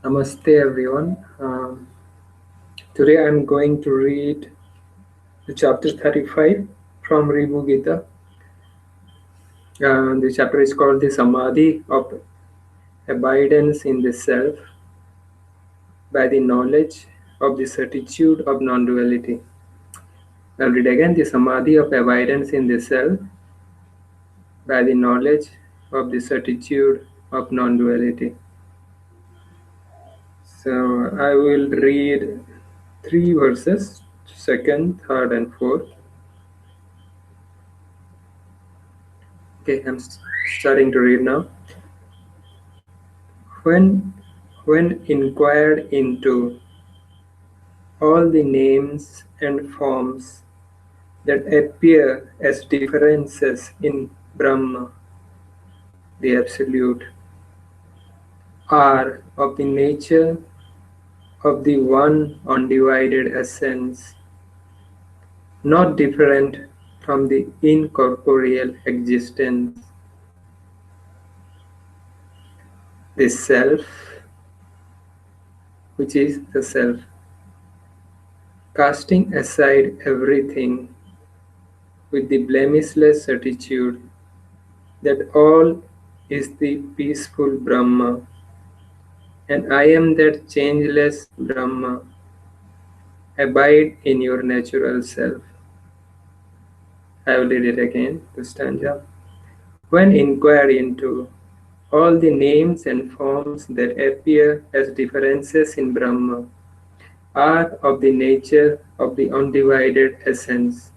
Namaste everyone. Today I'm going to read the chapter 35 from Ribhu Gita. The chapter is called the Samadhi of Abidance in the Self by the knowledge of the certitude of non-duality. I'll read again the Samadhi of Abidance in the Self by the knowledge of the certitude of non-duality. So I will read three verses, second, third and fourth. Okay, I'm starting to read now. When inquired into all the names and forms that appear as differences in Brahma, the Absolute, are of the nature of the one undivided essence, not different from the incorporeal existence, the Self, which is the Self, casting aside everything with the blemishless certitude that all is the peaceful Brahma, and I am that changeless Brahma. Abide in your natural self. I will read it again, the stanza. When inquired into all the names and forms that appear as differences in Brahma are of the nature of the undivided essence,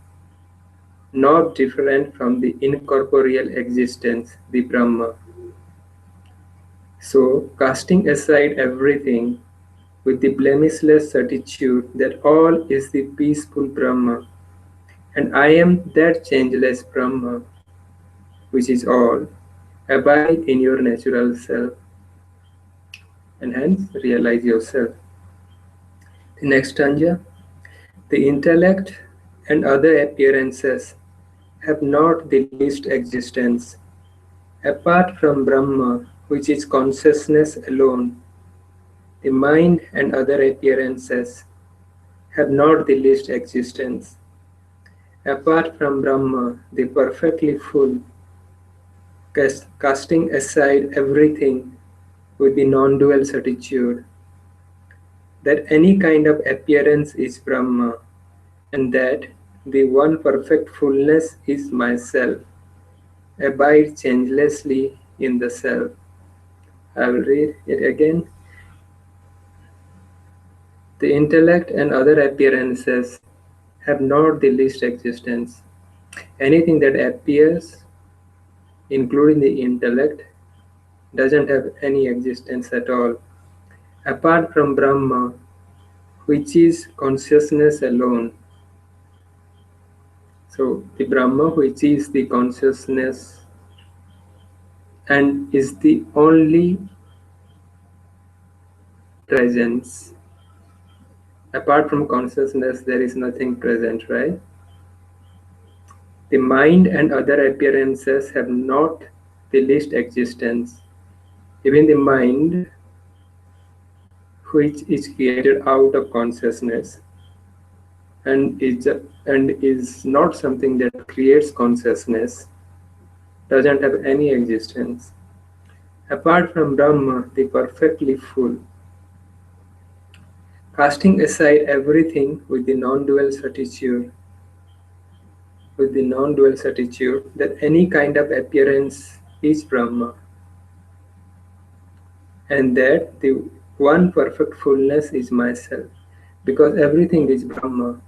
not different from the incorporeal existence, the Brahma. So, casting aside everything with the blemishless certitude that all is the peaceful Brahma, and I am that changeless Brahma, which is all, abide in your natural self, and hence realize yourself. The next stanza, the intellect and other appearances have not the least existence, apart from Brahma, which is consciousness alone. The mind and other appearances have not the least existence. Apart from Brahma, the perfectly full, casting aside everything with the non-dual certitude that any kind of appearance is Brahma, and that the one perfect fullness is myself, abide changelessly in the self. I will read it again. The intellect and other appearances have not the least existence. Anything that appears, including the intellect, doesn't have any existence at all, apart from Brahma, which is consciousness alone. So, the Brahma, which is the consciousness and is the only presence. Apart from consciousness, there is nothing present, right? The mind and other appearances have not the least existence. Even the mind, which is created out of consciousness and is not something that creates consciousness, doesn't have any existence. Apart from Brahma, the perfectly full, casting aside everything with the non-dual certitude that any kind of appearance is Brahma, and that the one perfect fullness is myself, because everything is Brahma.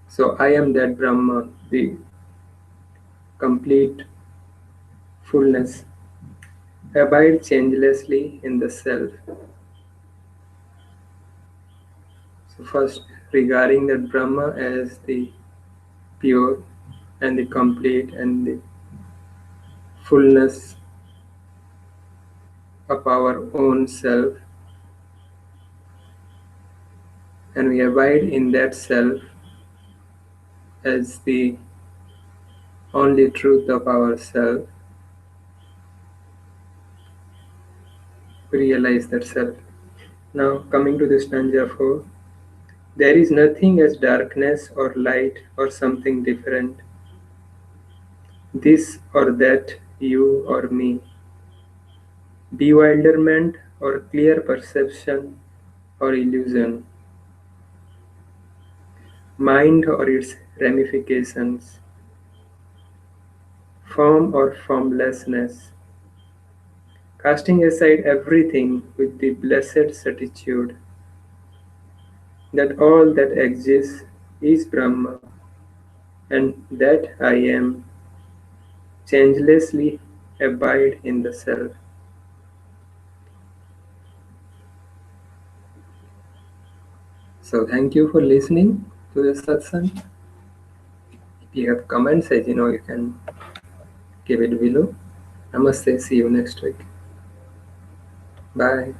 So I am that Brahma, the complete fullness. Abide changelessly in the self. So first, regarding that Brahma as the pure and the complete and the fullness of our own self, and we abide in that self as the only truth of ourself. We realize that self. Now, coming to the stanza 4, there is nothing as darkness or light or something different, this or that, you or me, bewilderment or clear perception or illusion, mind or its ramifications, form or formlessness, casting aside everything with the blessed certitude that all that exists is Brahma and that I am changelessly abide in the self. So thank you for listening to the satsang. If you have comments, as you know, you can give it below. Namaste. See you next week. Bye.